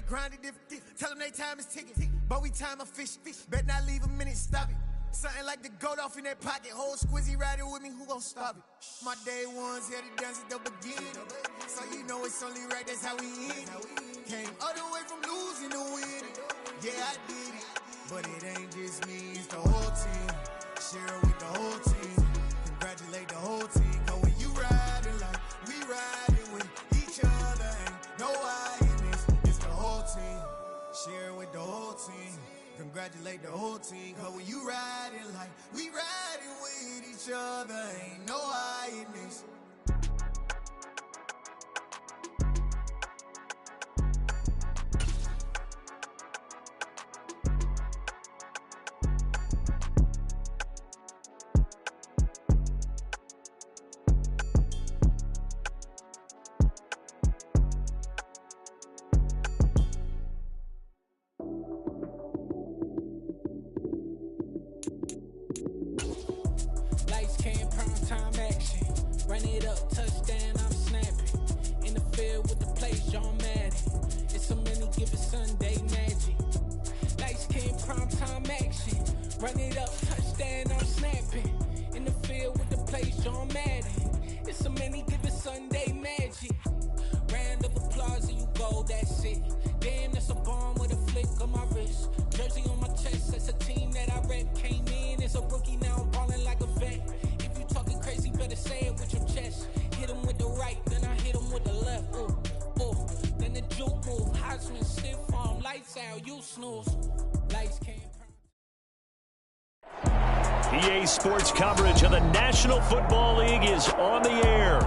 grinded different. Tell them they time is ticking. But we time a fish. Bet not leave a minute, stop it. Something like the goat off in that pocket. Whole squizzy riding with me, who gon' stop it? My day ones here to dance at the beginning. So you know it's only right, that's how we end. Came all the way from losing to winning. Yeah, I did it. But it ain't just me, it's the whole team. Share it with the whole team. Congratulate the whole team. Cause when you riding like we riding with each other, ain't no I in this. It's the whole team. Share it with the whole team. Congratulate the whole team. Cause when you riding like we riding with each other, ain't no I in this. EA Sports coverage of the National Football League is on the air.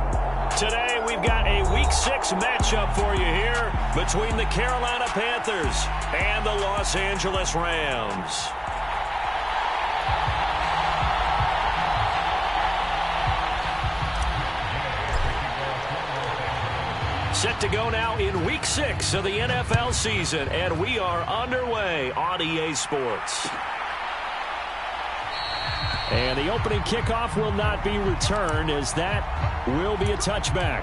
Today, we've got a Week 6 matchup for you here between the Carolina Panthers and the Los Angeles Rams. Set to go now in Week 6 of the NFL season, and we are underway on EA Sports. And the opening kickoff will not be returned, as that will be a touchback.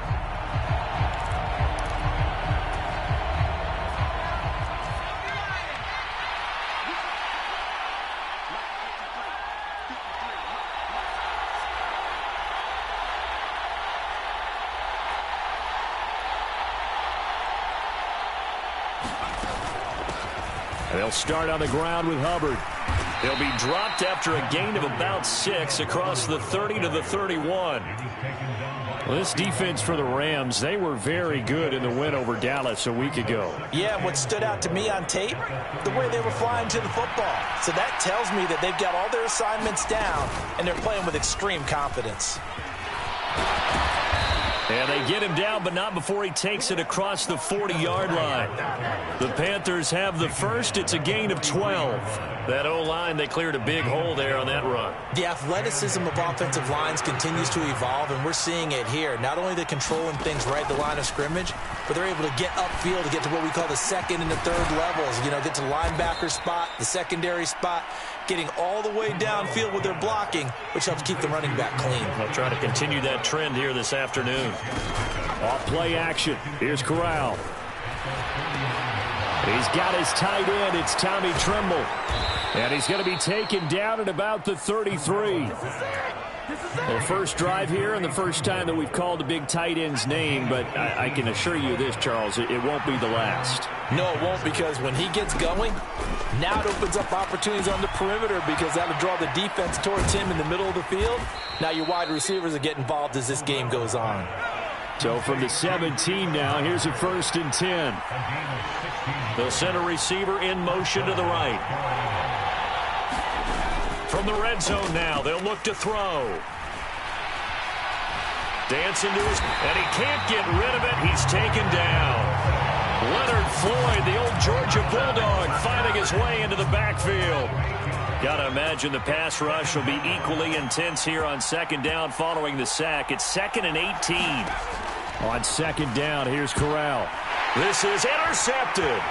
They'll start on the ground with Hubbard. He'll be dropped after a gain of about 6 across the 30 to the 31. Well, this defense for the Rams, they were very good in the win over Dallas a week ago. Yeah, what stood out to me on tape, the way they were flying to the football. So that tells me that they've got all their assignments down, and they're playing with extreme confidence. And they get him down, but not before he takes it across the 40-yard line. The Panthers have the first. It's a gain of 12. That O-line, they cleared a big hole there on that run. The athleticism of offensive lines continues to evolve, and we're seeing it here. Not only they're controlling things right at the line of scrimmage, but they're able to get upfield to get to what we call the second and the third levels. You know, get to the linebacker spot, the secondary spot, getting all the way downfield with their blocking, which helps keep the running back clean. They'll try to continue that trend here this afternoon. Off play action. Here's Corral. He's got his tight end. It's Tommy Tremble. And he's going to be taken down at about the 33. Well, first drive here and the first time that we've called a big tight end's name, but I can assure you this, Charles, it won't be the last. No, it won't, because when he gets going, now it opens up opportunities on the perimeter, because that'll draw the defense towards him in the middle of the field. Now your wide receivers will get involved as this game goes on. So from the 17 now, here's a 1st and 10. The center receiver in motion to the right. From the red zone now, they'll look to throw. Dancing to his, and he can't get rid of it. He's taken down. Leonard Floyd, the old Georgia Bulldog, finding his way into the backfield. Got to imagine the pass rush will be equally intense here on second down following the sack. It's 2nd and 18. On second down, here's Corral. This is intercepted.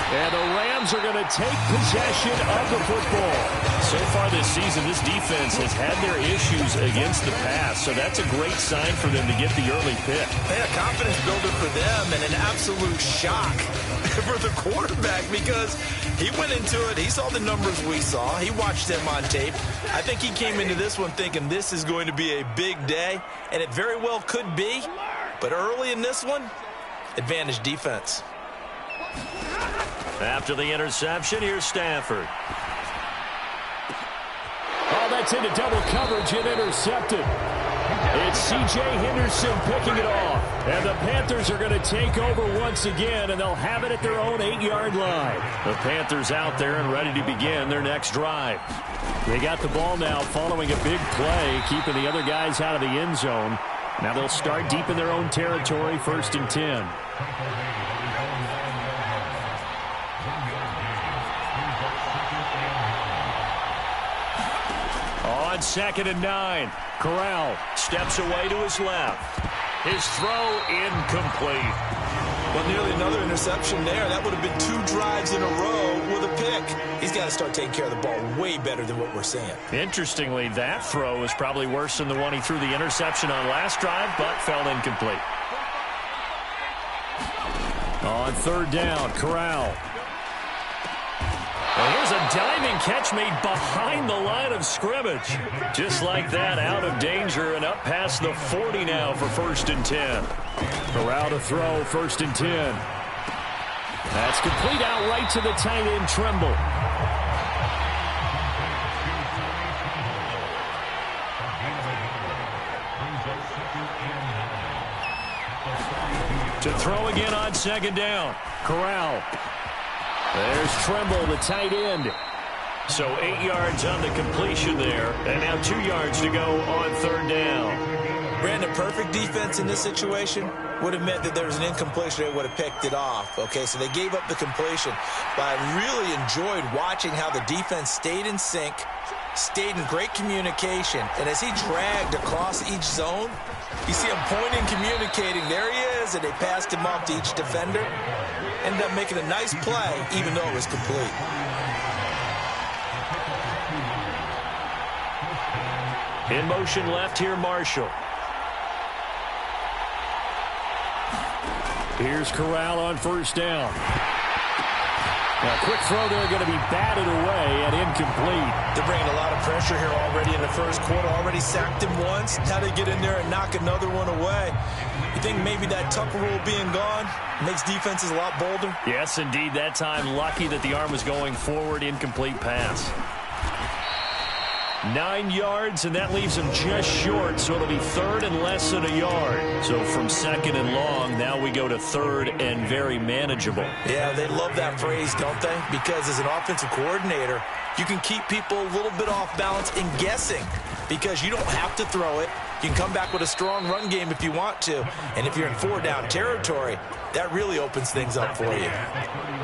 And the Rams Rams are going to take possession of the football. So far this season, this defense has had their issues against the pass, so that's a great sign for them to get the early pick. And a confidence builder for them and an absolute shock for the quarterback because he went into it. He saw the numbers we saw. He watched them on tape. I think he came into this one thinking this is going to be a big day, and it very well could be. But early in this one, advantage defense. After the interception, here's Stafford. Oh, that's into double coverage and intercepted. It's C.J. Henderson picking it off. And the Panthers are going to take over once again, and they'll have it at their own 8-yard line. The Panthers out there and ready to begin their next drive. They got the ball now following a big play, keeping the other guys out of the end zone. Now they'll start deep in their own territory, 1st and 10. On 2nd and 9, Corral steps away to his left. His throw incomplete. Well, nearly another interception there. That would have been 2 drives in a row with a pick. He's got to start taking care of the ball way better than what we're seeing. Interestingly, that throw is probably worse than the one he threw the interception on last drive, but fell incomplete. On 3rd down, Corral. Well, here's a diving catch made behind the line of scrimmage. Just like that, out of danger and up past the 40 now for 1st and 10. Corral to throw, 1st and 10. That's complete out right to the tight end, Tremble. To throw again on 2nd down, Corral. There's Tremble, the tight end. So 8 yards on the completion there. And now 2 yards to go on 3rd down. Brandon, perfect defense in this situation would have meant that there was an incompletion. They would have picked it off. Okay, so they gave up the completion. But I really enjoyed watching how the defense stayed in sync, stayed in great communication. And as he dragged across each zone, you see him pointing, communicating. There he is, and they passed him off to each defender. Ended up making a nice play, even though it was complete. In motion left here, Marshall. Here's Corral on 1st down. Now, quick throw there, going to be batted away and incomplete. They're bringing a lot of pressure here already in the 1st quarter. Already sacked him once. Now they get in there and knock another one away. You think maybe that Tucker rule being gone makes defenses a lot bolder? Yes, indeed. That time, lucky that the arm was going forward. Incomplete pass. 9 yards, and that leaves him just short, so it'll be 3rd and less than a yard. So from 2nd and long, now we go to 3rd and very manageable. Yeah, they love that phrase, don't they? Because as an offensive coordinator, you can keep people a little bit off balance and guessing because you don't have to throw it. You can come back with a strong run game if you want to. And if you're in 4-down territory, that really opens things up for you.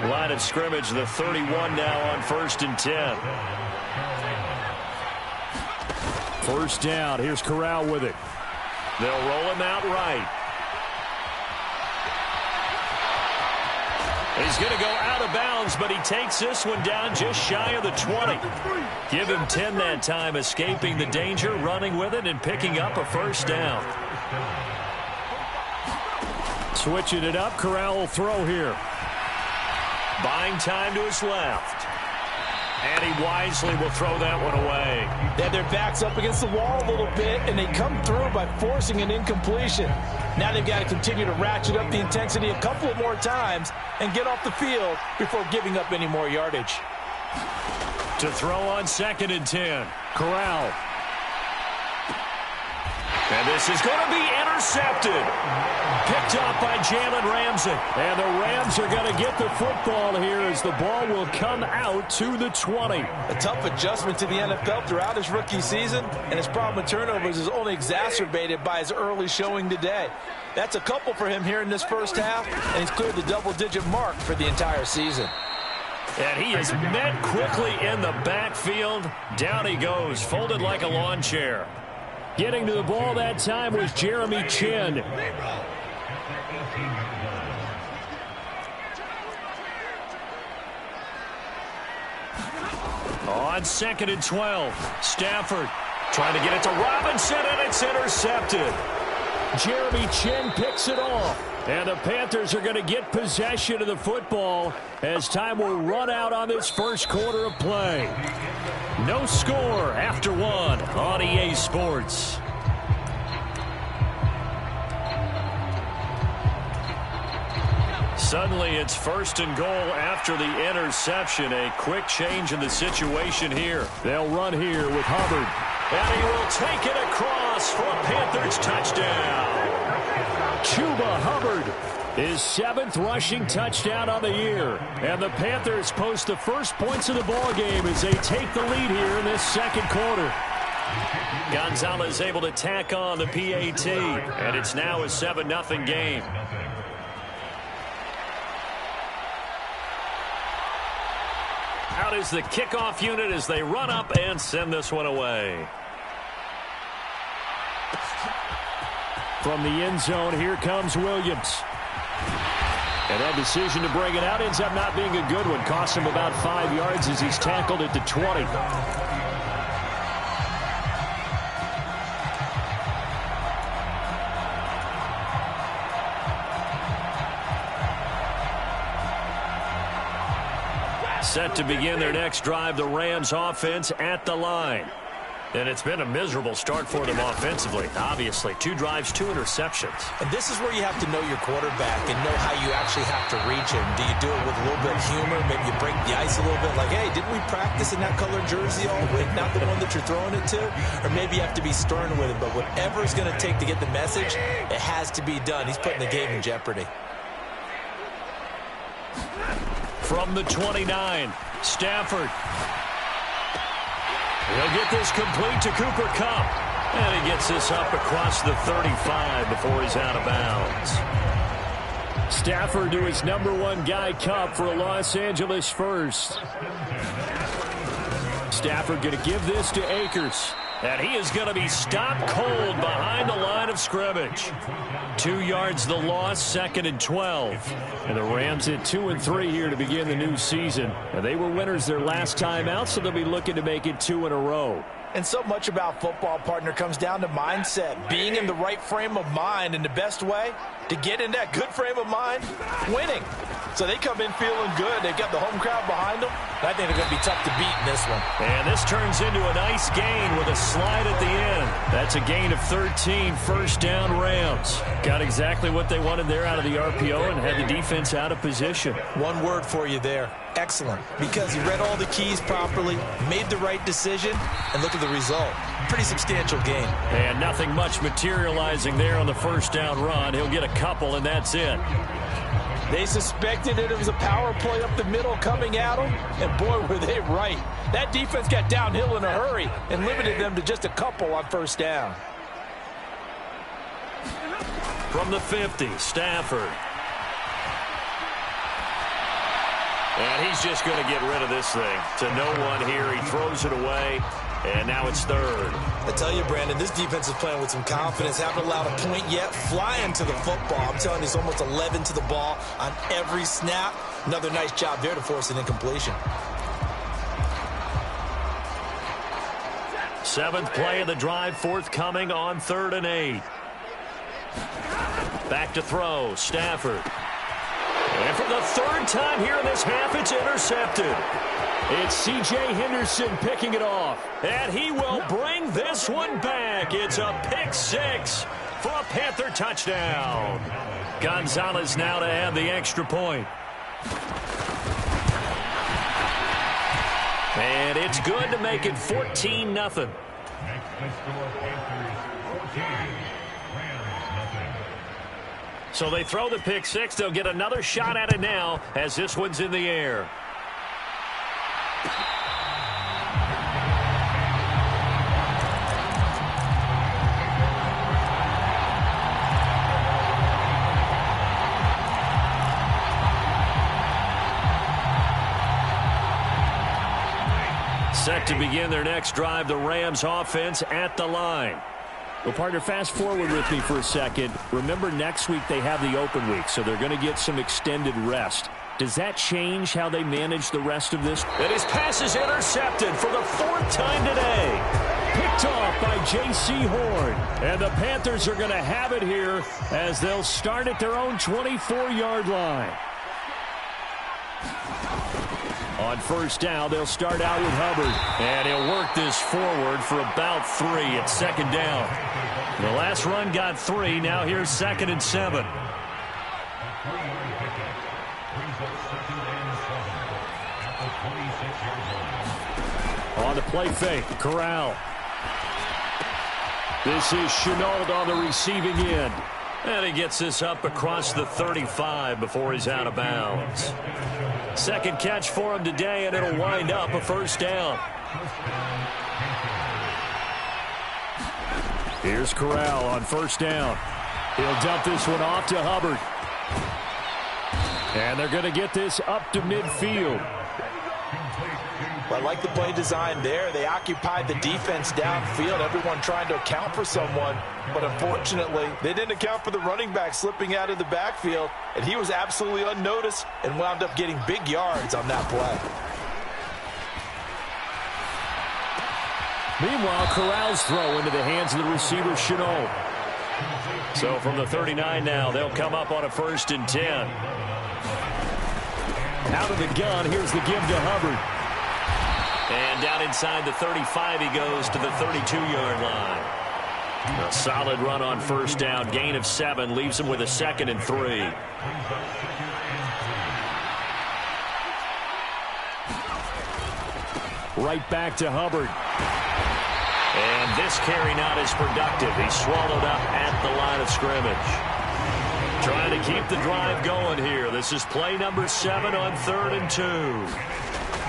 Line of scrimmage, the 31 now on 1st and 10. 1st down. Here's Corral with it. They'll roll him out right. He's going to go out of bounds, but he takes this one down just shy of the 20. Give him 10 that time, escaping the danger, running with it, and picking up a 1st down. Switching it up, Corral will throw here. Buying time to his left. And he wisely will throw that one away. They had their backs up against the wall a little bit, and they come through by forcing an incompletion. Now they've got to continue to ratchet up the intensity a couple of more times and get off the field before giving up any more yardage. To throw on 2nd and 10, Corral. And this is going to be intercepted. Picked off by Jalen Ramsey. And the Rams are going to get the football here as the ball will come out to the 20. A tough adjustment to the NFL throughout his rookie season, and his problem with turnovers is only exacerbated by his early showing today. That's a couple for him here in this 1st half, and he's cleared the double-digit mark for the entire season. And he is met quickly in the backfield. Down he goes, folded like a lawn chair. Getting to the ball that time was Jeremy Chin. On 2nd and 12, Stafford trying to get it to Robinson, and it's intercepted. Jeremy Chin picks it off. And the Panthers are going to get possession of the football as time will run out on this first quarter of play. No score after 1 on EA Sports. Suddenly it's 1st and goal after the interception. A quick change in the situation here. They'll run here with Hubbard. And he will take it across for a Panthers touchdown. Chuba Hubbard, his 7th rushing touchdown on the year. And the Panthers post the first points of the ball game as they take the lead here in this second quarter. Gonzalez able to tack on the PAT, and it's now a 7-0 game. Out is the kickoff unit as they run up and send this one away. From the end zone, here comes Williams. And that decision to bring it out ends up not being a good one. Costs him about 5 yards as he's tackled at the 20. Set to begin their next drive, the Rams offense at the line. And it's been a miserable start for them offensively. Obviously, 2 drives, 2 interceptions. And this is where you have to know your quarterback and know how you actually have to reach him. Do you do it with a little bit of humor? Maybe you break the ice a little bit like, hey, didn't we practice in that colored jersey all week? Not the one that you're throwing it to? Or maybe you have to be stern with it. But whatever it's going to take to get the message, it has to be done. He's putting the game in jeopardy. From the 29, Stafford. He'll get this complete to Cooper Kupp. And he gets this up across the 35 before he's out of bounds. Stafford to his #1 guy, Kupp, for a Los Angeles first. Stafford going to give this to Akers. And he is going to be stopped cold behind the line of scrimmage. 2 yards the loss, 2nd and 12. And the Rams at 2-3 here to begin the new season. And they were winners their last time out, so they'll be looking to make it 2 in a row. And so much about football, partner, comes down to mindset. Being in the right frame of mind, and the best way to get in that good frame of mind, winning. So they come in feeling good. They've got the home crowd behind them. I think they're going to be tough to beat in this one. And this turns into a nice gain with a slide at the end. That's a gain of 13, 1st down Rams. Got exactly what they wanted there out of the RPO and had the defense out of position. One word for you there. Excellent. Because he read all the keys properly, made the right decision, and look at the result. Pretty substantial gain. And nothing much materializing there on the 1st down run. He'll get a couple, and that's it. They suspected it was a power play up the middle coming at them, and boy, were they right. That defense got downhill in a hurry and limited them to just a couple on 1st down. From the 50, Stafford. And he's just going to get rid of this thing. To no one here. He throws it away. And now it's 3rd. I tell you, Brandon, this defense is playing with some confidence. Haven't allowed a point yet. Flying to the football. I'm telling you, it's almost 11 to the ball on every snap. Another nice job there to force an incompletion. 7th play of the drive, forthcoming on 3rd and 8. Back to throw, Stafford. And for the 3rd time here in this half, it's intercepted. It's C.J. Henderson picking it off. And he will bring this one back. It's a pick 6 for a Panther touchdown. Gonzalez now to add the extra point. And it's good to make it 14-0. So they throw the pick 6. They'll get another shot at it now as this one's in the air. Set to begin their next drive, the Rams offense at the line. Well, partner, fast forward with me for a second. Remember, next week they have the open week, so they're going to get some extended rest. Does that change how they manage the rest of this? And his pass is intercepted for the 4th time today. Picked off by J.C. Horn. And the Panthers are going to have it here as they'll start at their own 24-yard line. On first down, they'll start out with Hubbard. And he'll work this forward for about 3 at 2nd down. The last run got 3. Now here's 2nd and 7. On the play fake, Corral. This is Chenault on the receiving end. And he gets this up across the 35 before he's out of bounds. Second catch for him today, and it'll wind up a 1st down. Here's Corral on 1st down. He'll dump this one off to Hubbard. And they're going to get this up to midfield. I like the play design there. They occupied the defense downfield, everyone trying to account for someone. But unfortunately, they didn't account for the running back slipping out of the backfield, and he was absolutely unnoticed and wound up getting big yards on that play. Meanwhile, Corral's throw into the hands of the receiver, Chenault. So from the 39 now, they'll come up on a 1st and 10. Out of the gun, here's the give to Hubbard. And down inside the 35 he goes to the 32-yard line. A solid run on 1st down. Gain of 7 leaves him with a 2nd and 3. Right back to Hubbard. And this carry not as productive. He's swallowed up at the line of scrimmage. Trying to keep the drive going here. This is play number 7 on 3rd and 2.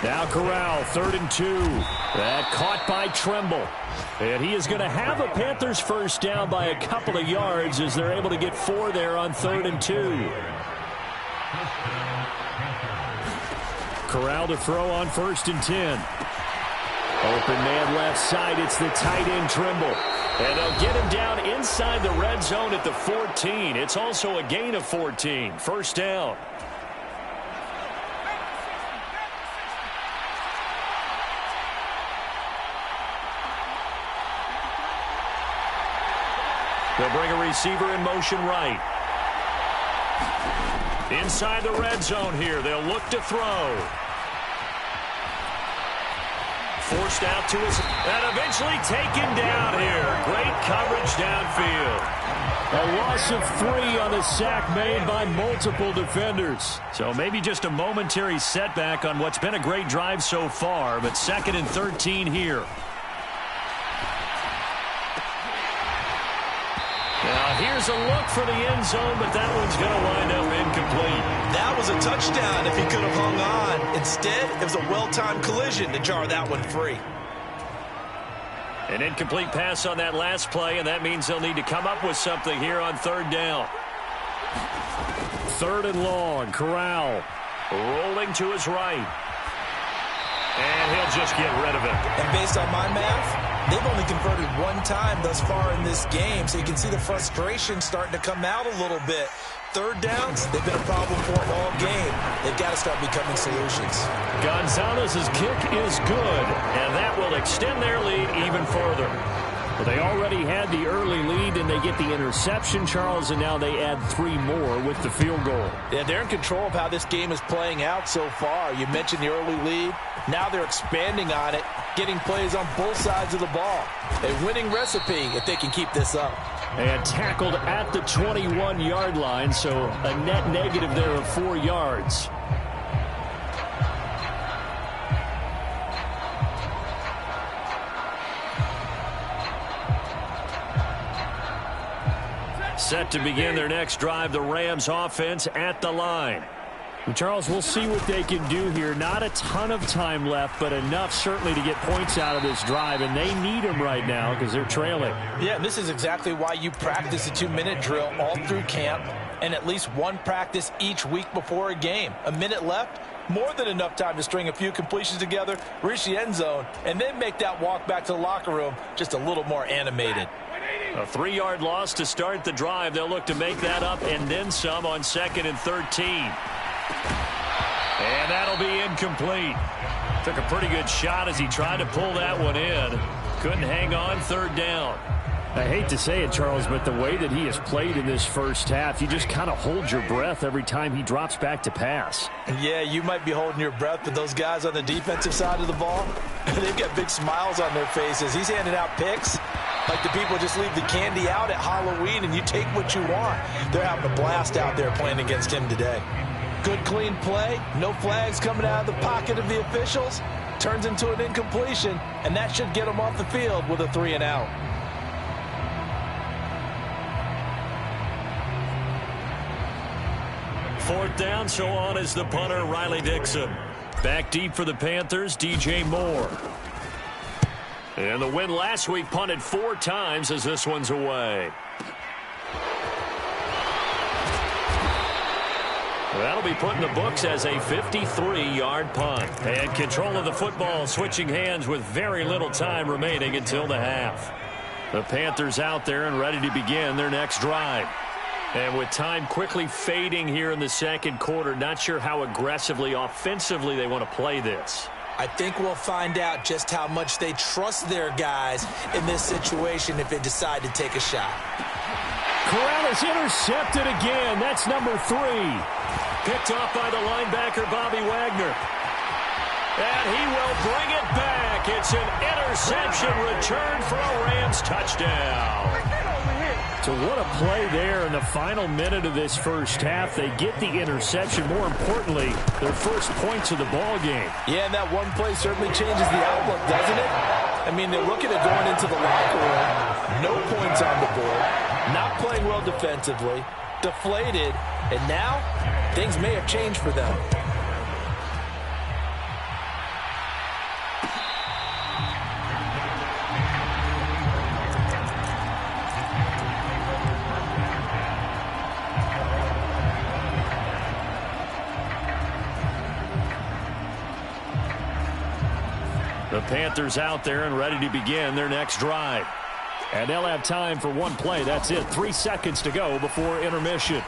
Now Corral, 3rd and 2. That caught by Tremble. And he is going to have a Panthers 1st down by a couple of yards as they're able to get 4 there on 3rd and 2. Corral to throw on 1st and 10. Open man left side. It's the tight end Tremble. And they'll get him down inside the red zone at the 14. It's also a gain of 14. 1st down. They'll bring a receiver in motion right. Inside the red zone here. They'll look to throw. Forced out to his... And eventually taken down here. Great coverage downfield. A loss of 3 on the sack made by multiple defenders. So maybe just a momentary setback on what's been a great drive so far. But 2nd and 13 here. Now here's a look for the end zone, but that one's going to wind up incomplete. That was a touchdown if he could have hung on. Instead, it was a well-timed collision to jar that one free. An incomplete pass on that last play, and that means they'll need to come up with something here on 3rd down. 3rd and long. Corral rolling to his right. And he'll just get rid of it. And based on my math, they've only converted 1 time thus far in this game, so you can see the frustration starting to come out a little bit. 3rd downs, they've been a problem for them all game. They've got to start becoming solutions. Gonzalez's kick is good, and that will extend their lead even further. Well, they already had the early lead, and they get the interception, Charles, and now they add 3 more with the field goal. Yeah, they're in control of how this game is playing out so far. You mentioned the early lead. Now they're expanding on it, getting plays on both sides of the ball. A winning recipe if they can keep this up. And tackled at the 21-yard line, so a net negative there of 4 yards. Set to begin their next drive, the Rams offense at the line. And Charles, we'll see what they can do here. Not a ton of time left, but enough certainly to get points out of this drive, and they need them right now because they're trailing. Yeah, this is exactly why you practice a 2-minute drill all through camp and at least 1 practice each week before a game. A minute left, more than enough time to string a few completions together, reach the end zone, and then make that walk back to the locker room just a little more animated. A 3-yard loss to start the drive. They'll look to make that up and then some on 2nd and 13. And that'll be incomplete. Took a pretty good shot as he tried to pull that one in. Couldn't hang on, third down. I hate to say it, Charles, but the way that he has played in this first half, you just kind of hold your breath every time he drops back to pass. Yeah, you might be holding your breath, but those guys on the defensive side of the ball, they've got big smiles on their faces. He's handing out picks like the people just leave the candy out at Halloween and you take what you want. They're having a blast out there playing against him today. Good, clean play. No flags coming out of the pocket of the officials. Turns into an incompletion, and that should get him off the field with a 3-and-out. Fourth down, so on is the punter, Riley Dixon. Back deep for the Panthers, DJ Moore. And the win last week punted 4 times as this one's away. That'll be put in the books as a 53-yard punt. And control of the football switching hands with very little time remaining until the half. The Panthers out there and ready to begin their next drive. And with time quickly fading here in the second quarter, not sure how aggressively, offensively they want to play this. I think we'll find out just how much they trust their guys in this situation if they decide to take a shot. Corral is intercepted again. That's number 3. Picked off by the linebacker, Bobby Wagner. And he will bring it back. It's an interception return for a Rams touchdown. So what a play there in the final minute of this first half. They get the interception. More importantly, their first points of the ball game. Yeah, and that one play certainly changes the outlook, doesn't it? I mean, they're looking at going into the locker room. No points on the board. Not playing well defensively. Deflated. And now, things may have changed for them. The Panthers out there and ready to begin their next drive. And they'll have time for one play. That's it. 3 seconds to go before intermission.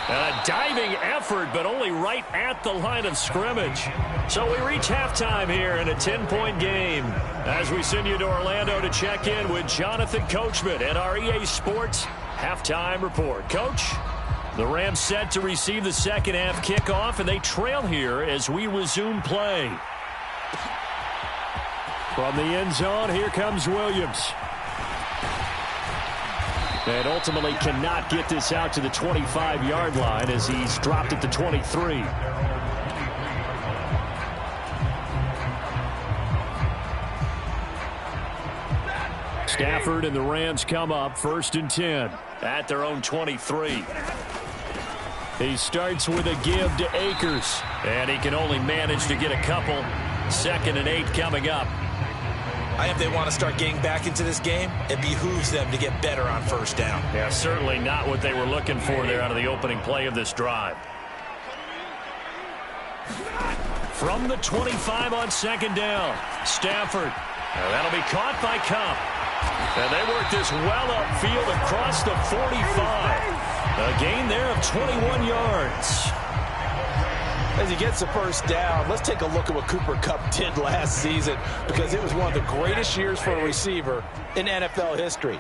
And a diving effort, but only right at the line of scrimmage. So we reach halftime here in a 10-point game. As we send you to Orlando to check in with Jonathan Coachman at our EA Sports Halftime Report. Coach, the Rams set to receive the second half kickoff, and they trail here as we resume play. From the end zone, here comes Williams. And ultimately cannot get this out to the 25-yard line as he's dropped at the 23. Stafford and the Rams come up 1st and 10 at their own 23. He starts with a give to Akers. And he can only manage to get a couple. 2nd and 8 coming up. If they want to start getting back into this game, it behooves them to get better on first down. Yeah, certainly not what they were looking for there out of the opening play of this drive. From the 25 on 2nd down, Stafford. And that'll be caught by Kupp. And they work this well upfield across the 45. A gain there of 21 yards. As he gets the first down, let's take a look at what Cooper Kupp did last season, because it was one of the greatest years for a receiver in NFL history.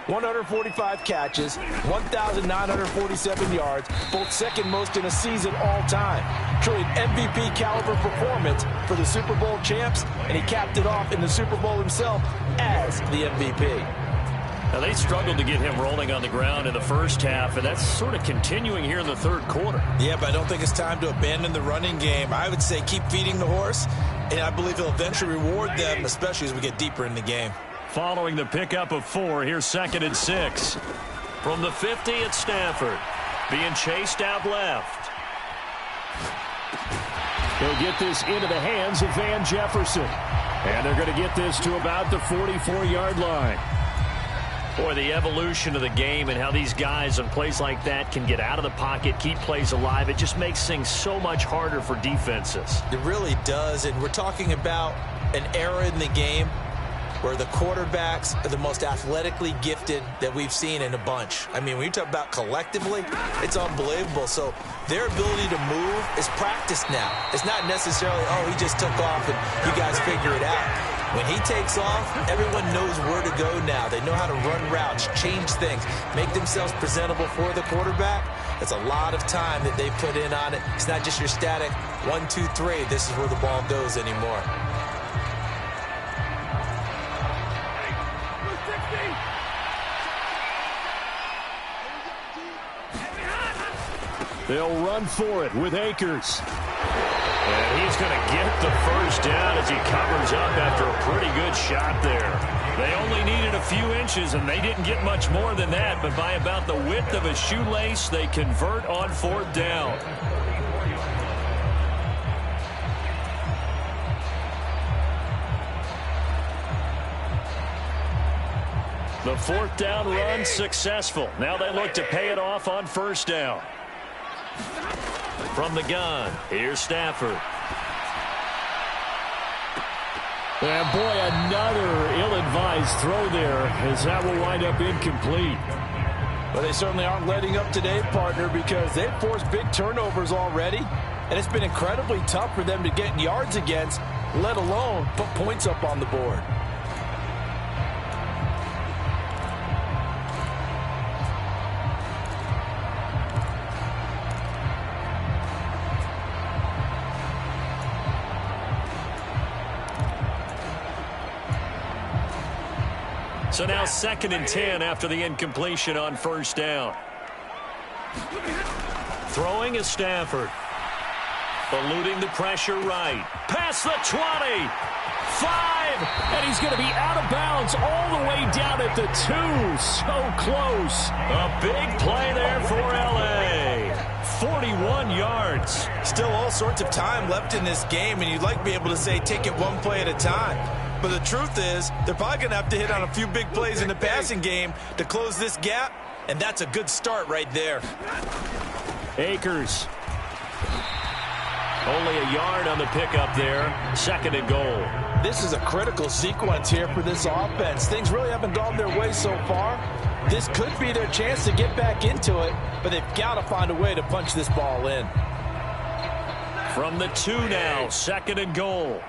145 catches, 1,947 yards, both second most in a season all time. Truly an MVP caliber performance for the Super Bowl champs, and he capped it off in the Super Bowl himself as the MVP. Now, they struggled to get him rolling on the ground in the first half, and that's sort of continuing here in the third quarter. Yeah, but I don't think it's time to abandon the running game. I would say keep feeding the horse, and I believe he'll eventually reward them, especially as we get deeper in the game. Following the pickup of 4, here's 2nd and 6. From the 50 at Stafford, being chased out left. He'll get this into the hands of Van Jefferson. And they're going to get this to about the 44-yard line. Boy, the evolution of the game and how these guys on plays like that can get out of the pocket, keep plays alive, it just makes things so much harder for defenses. It really does, and we're talking about an era in the game where the quarterbacks are the most athletically gifted that we've seen in a bunch. I mean, when you talk about collectively, it's unbelievable. So their ability to move is practiced now. It's not necessarily, oh, he just took off and you guys figure it out. When he takes off, everyone knows where to go now. They know how to run routes, change things, make themselves presentable for the quarterback. That's a lot of time that they put in on it. It's not just your static 1, 2, 3. This is where the ball goes anymore. They'll run for it with Akers. And he's going to get the first down as he covers up after a pretty good shot there. They only needed a few inches, and they didn't get much more than that. But by about the width of a shoelace, they convert on 4th down. The 4th down run successful. Now they look to pay it off on 1st down. From the gun, here's Stafford. And boy, another ill-advised throw there, as that will wind up incomplete. But they certainly aren't letting up today, partner, because they've forced big turnovers already, and it's been incredibly tough for them to get yards against, let alone put points up on the board. So now 2nd and 10 after the incompletion on 1st down. Throwing is Stafford. Eluding the pressure right. Past the 20. 5. And he's going to be out of bounds all the way down at the 2. So close. A big play there for L.A. 41 yards. Still all sorts of time left in this game, and you'd like to be able to say take it one play at a time. But the truth is, they're probably going to have to hit on a few big plays in the passing game to close this gap, and that's a good start right there. Akers. Only a yard on the pickup there. 2nd and goal. This is a critical sequence here for this offense. Things really haven't gone their way so far. This could be their chance to get back into it, but they've got to find a way to punch this ball in. From the 2 now, 2nd and goal.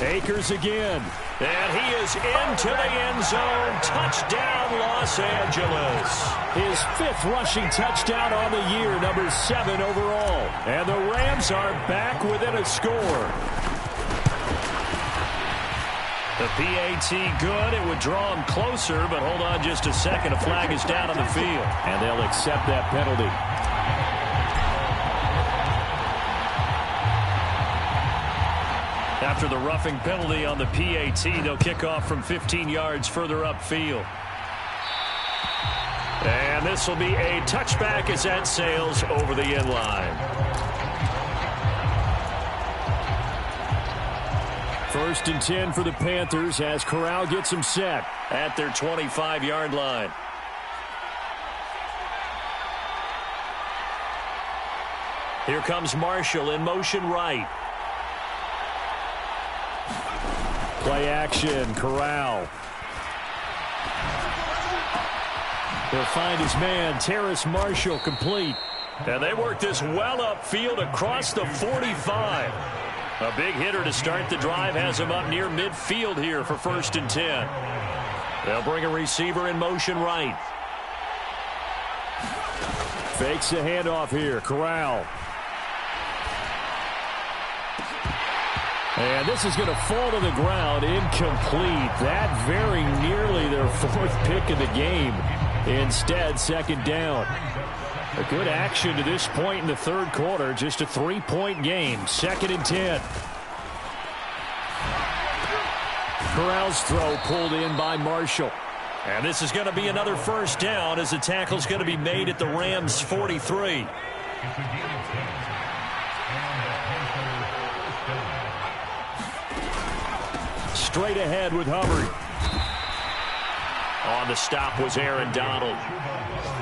Akers again. And he is into the end zone. Touchdown, Los Angeles. His 5th rushing touchdown on the year, number 7 overall. And the Rams are back within a score. The PAT good. It would draw him closer, but hold on just a second. A flag is down on the field. And they'll accept that penalty. After the roughing penalty on the PAT, they'll kick off from 15 yards further upfield. And this will be a touchback as that sails over the end line. 1st and 10 for the Panthers as Corral gets them set at their 25-yard line. Here comes Marshall in motion right. Play action, Corral. He'll find his man, Terrace Marshall, complete. And they work this well upfield across the 45. A big hitter to start the drive has him up near midfield here for 1st and 10. They'll bring a receiver in motion right. Fakes the handoff here, Corral. And this is going to fall to the ground, incomplete. That very nearly their 4th pick of the game. Instead, 2nd down. A good action to this point in the 3rd quarter. Just a 3-point game. 2nd and 10. Corral's throw pulled in by Marshall. And this is going to be another 1st down as the tackle's going to be made at the Rams' 43. Straight ahead with Hubbard. On the stop was Aaron Donald.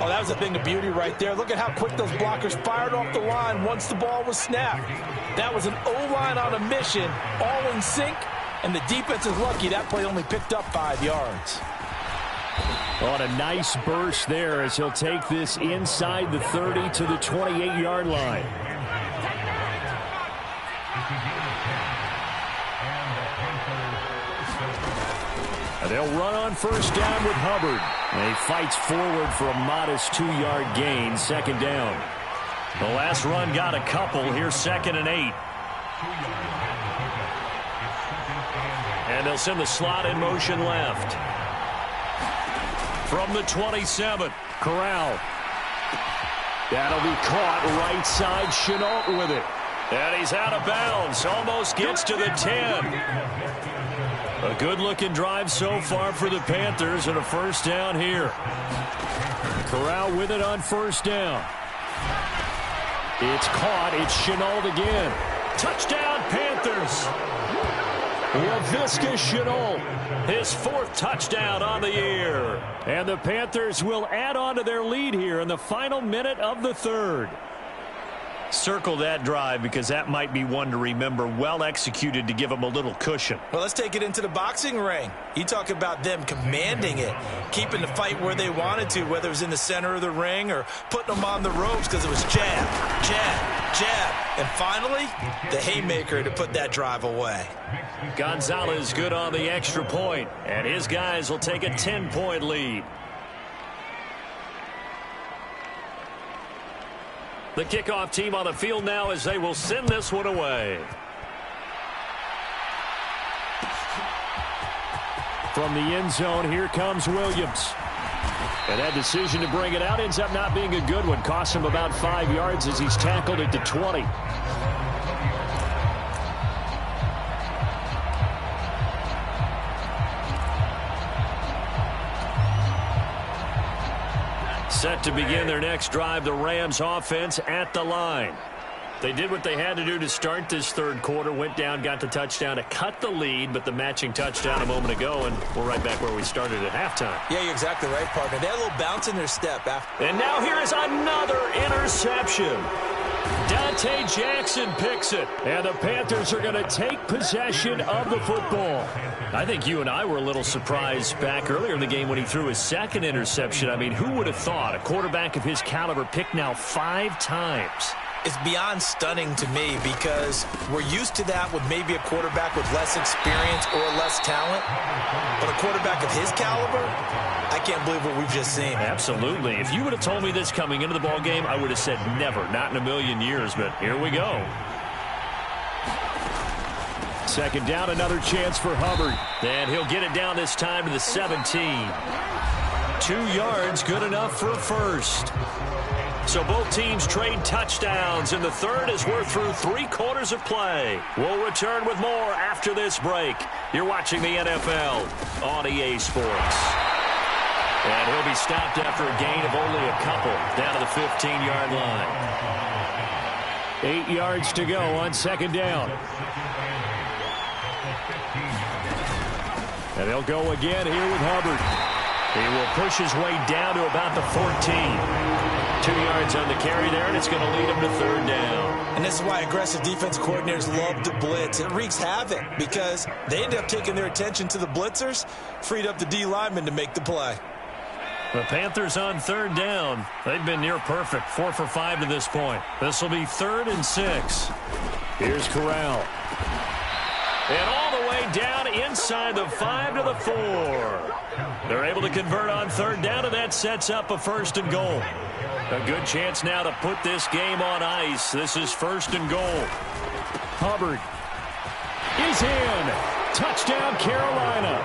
Oh, that was a thing of beauty right there. Look at how quick those blockers fired off the line once the ball was snapped. That was an O-line on a mission, all in sync, and the defense is lucky that play only picked up 5 yards. On a nice burst there as he'll take this inside the 30 to the 28-yard line. They'll run on first down with Hubbard. And he fights forward for a modest 2-yard gain, second down. The last run got a couple. Here's 2nd and 8. And they'll send the slot in motion left. From the 27, Corral. That'll be caught right side. Chenault with it. And he's out of bounds. Almost gets to the 10. A good-looking drive so far for the Panthers, and a first down here. Corral with it on first down. It's caught. It's Chenault again. Touchdown, Panthers. Laviska Chenault, his 4th touchdown on the year. And the Panthers will add on to their lead here in the final minute of the 3rd. Circle that drive because that might be one to remember. Well executed to give them a little cushion. Well, let's take it into the boxing ring. You talk about them commanding it, keeping the fight where they wanted to, whether it was in the center of the ring or putting them on the ropes because it was jab, jab, jab. And finally, the haymaker to put that drive away. Gonzalez good on the extra point, and his guys will take a 10-point lead. The kickoff team on the field now as they will send this one away. From the end zone, here comes Williams. And that decision to bring it out ends up not being a good one. Costs him about 5 yards as he's tackled at the 20. Set to begin their next drive, the Rams offense at the line. They did what they had to do to start this 3rd quarter, went down, got the touchdown to cut the lead, but the matching touchdown a moment ago, and we're right back where we started at halftime. Yeah, you're exactly right, partner. They had a little bounce in their step after. And now here is another interception. Dante Jackson picks it, and the Panthers are going to take possession of the football. I think you and I were a little surprised back earlier in the game when he threw his 2nd interception. I mean, who would have thought a quarterback of his caliber picked now 5 times? It's beyond stunning to me because we're used to that with maybe a quarterback with less experience or less talent. But a quarterback of his caliber, I can't believe what we've just seen. Absolutely. If you would have told me this coming into the ball game, I would have said never, not in a million years, but here we go. Second down, another chance for Hubbard. And he'll get it down this time to the 17. 2 yards, good enough for a first. So both teams trade touchdowns in the 3rd as we're through 3 quarters of play. We'll return with more after this break. You're watching the NFL on EA Sports. And he'll be stopped after a gain of only a couple down to the 15-yard line. 8 yards to go on second down. And they'll go again here with Hubbard. He will push his way down to about the 14. 2 yards on the carry there, and it's going to lead him to 3rd down. And this is why aggressive defense coordinators love to blitz. It wreaks havoc because they end up taking their attention to the blitzers, freed up the D lineman to make the play. The Panthers on 3rd down. They've been near perfect, 4 for 5 to this point. This will be 3rd and 6. Here's Corral. And all the way down inside the 5 to the 4. They're able to convert on 3rd down, and that sets up a 1st and goal. A good chance now to put this game on ice. This is 1st and goal. Hubbard is in. Touchdown, Carolina.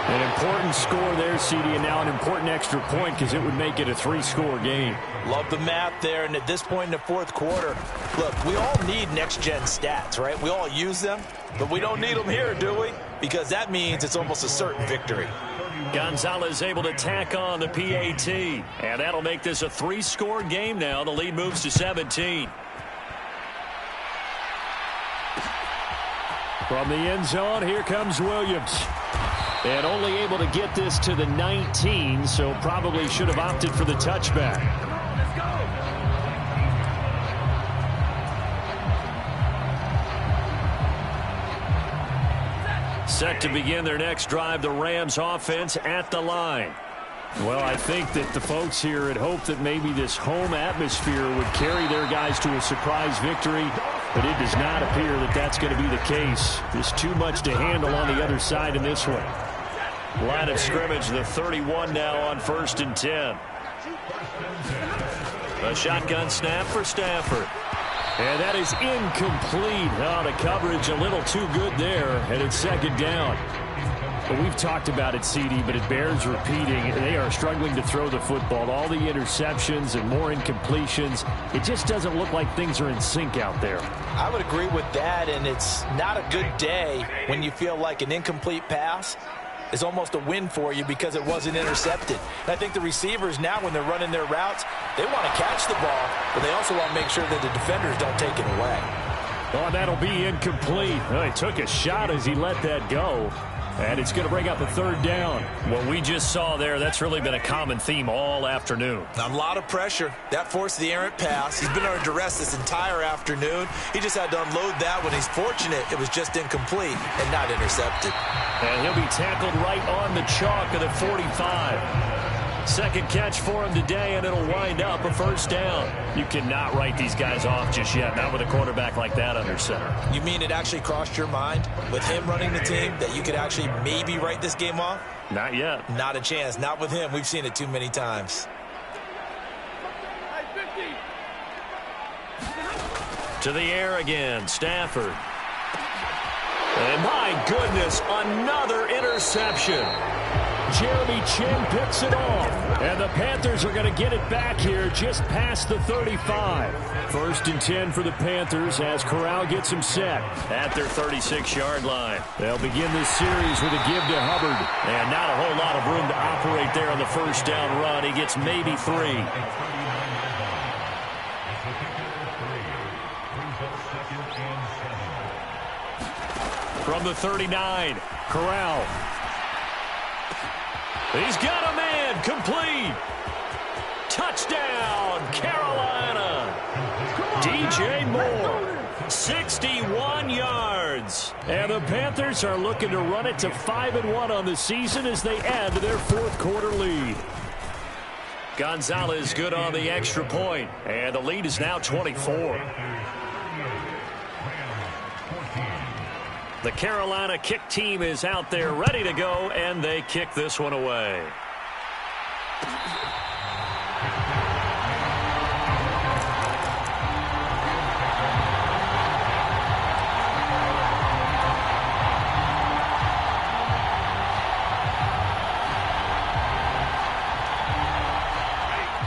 An important score there, CD, and now an important extra point because it would make it a 3-score game. Love the math there, and at this point in the 4th quarter, look, we all need next-gen stats, right? We all use them, but we don't need them here, do we? Because that means it's almost a certain victory. Gonzalez able to tack on the PAT, and that'll make this a 3-score game now. The lead moves to 17. From the end zone, here comes Williams. And only able to get this to the 19, so probably should have opted for the touchback. Set to begin their next drive, the Rams offense at the line. Well, I think that the folks here had hoped that maybe this home atmosphere would carry their guys to a surprise victory, but it does not appear that that's going to be the case. Just too much to handle on the other side in this one. Line of scrimmage, the 31 now on 1st and 10. A shotgun snap for Stafford. And that is incomplete. Oh, the coverage a little too good there, and it's 2nd down. Well, we've talked about it, CD, but it bears repeating. They are struggling to throw the football. All the interceptions and more incompletions. It just doesn't look like things are in sync out there. I would agree with that, and it's not a good day when you feel like an incomplete pass is almost a win for you because it wasn't intercepted. And I think the receivers now, when they're running their routes, they want to catch the ball, but they also want to make sure that the defenders don't take it away. Oh, that'll be incomplete. Oh, he took a shot as he let that go. And it's going to bring up a 3rd down. What we just saw there, that's really been a common theme all afternoon. A lot of pressure. That forced the errant pass. He's been under duress this entire afternoon. He just had to unload that when he's fortunate it was just incomplete and not intercepted. And he'll be tackled right on the chalk of the 45. 2nd catch for him today, and it'll wind up a 1st down. You cannot write these guys off just yet, not with a quarterback like that under center. You mean it actually crossed your mind with him running the team that you could actually maybe write this game off? Not yet. Not a chance. Not with him. We've seen it too many times. To the air again, Stafford. And my goodness, another interception. Jeremy Chin picks it off. And the Panthers are going to get it back here just past the 35. 1st and 10 for the Panthers as Corral gets them set at their 36-yard line. They'll begin this series with a give to Hubbard. And not a whole lot of room to operate there on the 1st down run. He gets maybe 3. From the 39, Corral. He's got a man, complete. Touchdown, Carolina. DJ Moore, 61 yards. And the Panthers are looking to run it to 5-1 on the season as they add to their 4th quarter lead. Gonzalez good on the extra point, and the lead is now 24. The Carolina kick team is out there ready to go, and they kick this one away.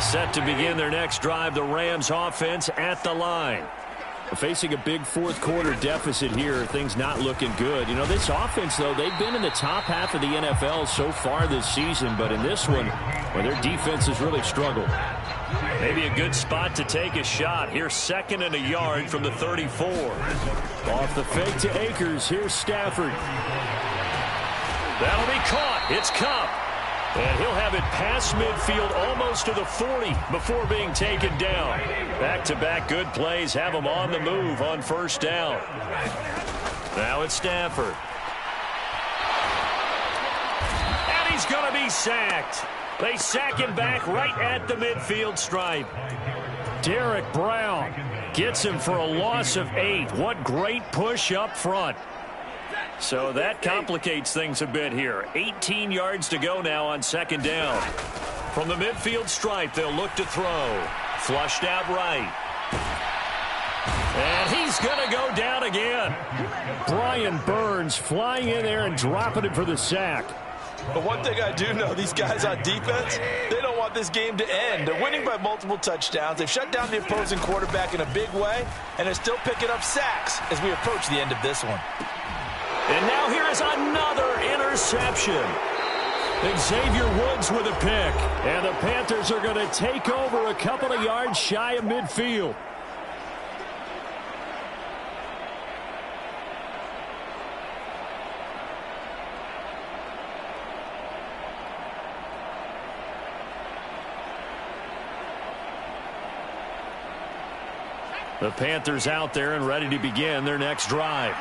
Set to begin their next drive, the Rams offense at the line. Facing a big 4th quarter deficit here, things not looking good. You know, this offense, though, they've been in the top half of the NFL so far this season, but in this one, well, their defense has really struggled. Maybe a good spot to take a shot. Here's 2nd and a yard from the 34. Off the fake to Akers. Here's Stafford. That'll be caught. It's Kupp. And he'll have it past midfield almost to the 40 before being taken down. Back-to-back good plays have him on the move on 1st down. Now it's Stafford. And he's going to be sacked. They sack him back right at the midfield stripe. Derek Brown gets him for a loss of 8. What great push up front. So that complicates things a bit here. 18 yards to go now on 2nd down. From the midfield stripe, they'll look to throw. Flushed out right. And he's going to go down again. Brian Burns flying in there and dropping it for the sack. But one thing I do know, these guys on defense, they don't want this game to end. They're winning by multiple touchdowns. They've shut down the opposing quarterback in a big way, and they're still picking up sacks as we approach the end of this one. And now here is another interception. Xavier Woods with a pick. And the Panthers are going to take over a couple of yards shy of midfield. The Panthers out there and ready to begin their next drive.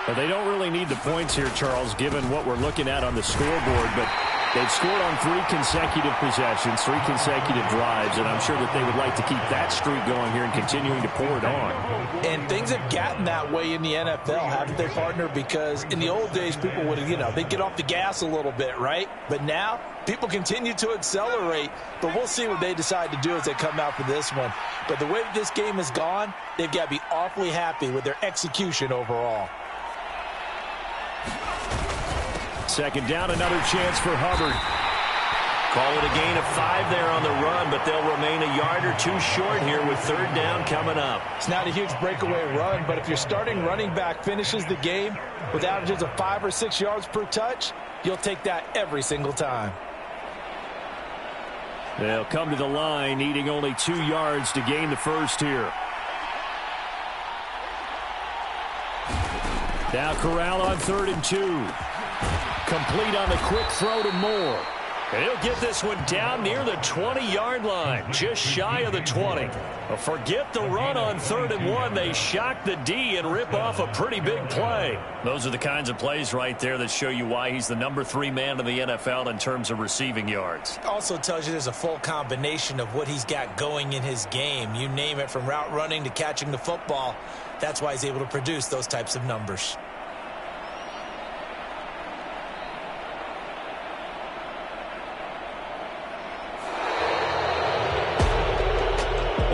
But they don't really need the points here, Charles, given what we're looking at on the scoreboard. But they've scored on 3 consecutive possessions, 3 consecutive drives, and I'm sure that they would like to keep that streak going here and continuing to pour it on. And things have gotten that way in the NFL, haven't they, partner? Because in the old days, people would, they'd get off the gas a little bit, right? But now, people continue to accelerate, but we'll see what they decide to do as they come out for this one. But the way that this game has gone, they've got to be awfully happy with their execution overall. Second down, another chance for Hubbard. Call it a gain of 5 there on the run, but they'll remain a yard or 2 short here with 3rd down coming up. It's not a huge breakaway run, but if your starting running back finishes the game with averages of 5 or 6 yards per touch, you'll take that every single time. They'll come to the line, needing only 2 yards to gain the first here. Now Corral on 3rd and 2. Complete on the quick throw to Moore. And he'll get this one down near the 20-yard line, just shy of the 20. But forget the run on 3rd and 1. They shock the D and rip off a pretty big play. Those are the kinds of plays right there that show you why he's the number 3 man in the NFL in terms of receiving yards. Also tells you there's a full combination of what he's got going in his game. You name it, from route running to catching the football. That's why he's able to produce those types of numbers.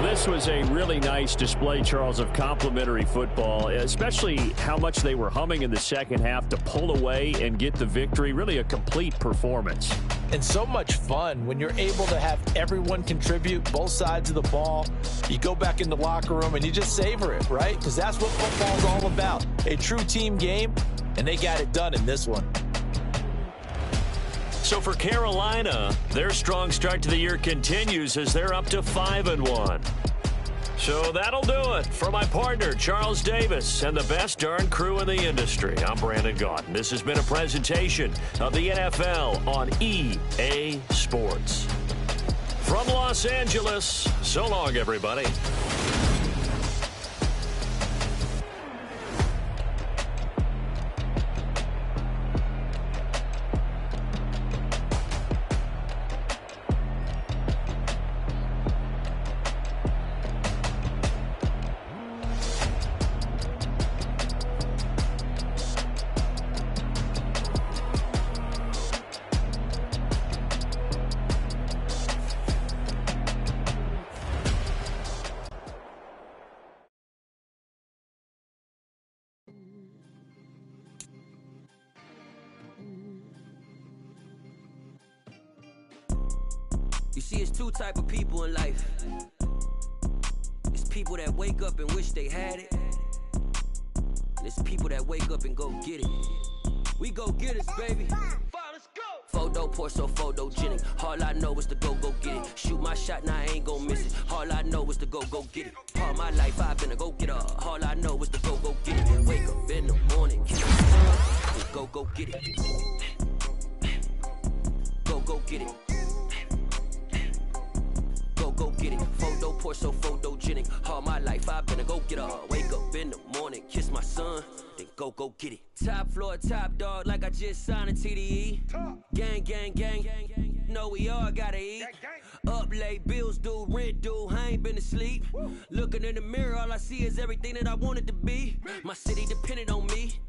This was a really nice display, Charles, of complimentary football, especially how much they were humming in the second half to pull away and get the victory. Really a complete performance. And so much fun when you're able to have everyone contribute, both sides of the ball. You go back in the locker room and you just savor it, right? Because that's what football's all about. A true team game, and they got it done in this one. So for Carolina, their strong start to the year continues as they're up to 5-1. So that'll do it for my partner, Charles Davis, and the best darn crew in the industry. I'm Brandon Gaudin. This has been a presentation of the NFL on EA Sports. From Los Angeles, so long, everybody. You see, it's 2 type of people in life. It's people that wake up and wish they had it. And it's people that wake up and go get it. We go get it, baby. Let's go. Photo Porso, photogenic. All I know is to go get it. Shoot my shot, now I ain't gon' miss it. All I know is to go get it. All my life I've been a go-getter. All I know is to go get it. Wake up in the morning, kiss my son, and go get it. Go get it. Go get it. Photo Porso, photogenic. All my life I've been a go-getter. Wake up in the morning, kiss my son, then go get it. Top floor, top dog, like I just signed a TDE. Gang, gang, gang, gang. No, we all gotta eat. Up late, bills due, rent due, I ain't been asleep. Looking in the mirror, all I see is everything that I wanted to be. My city depended on me,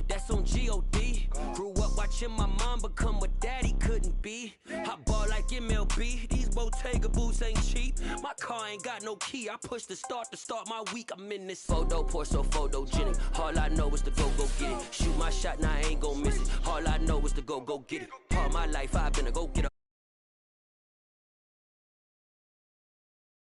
that's on G.O.D. Grew up watching my mom become what daddy couldn't be. I ball like MLB, these Bottega boots ain't cheap. My car ain't got no key, I push the start to start my week. I'm in this photo Porso, photogenic. All I know is to go get it. Shoot my shot, now I ain't gon' miss it. All I know is to go get it. All my life I've been a go-getter.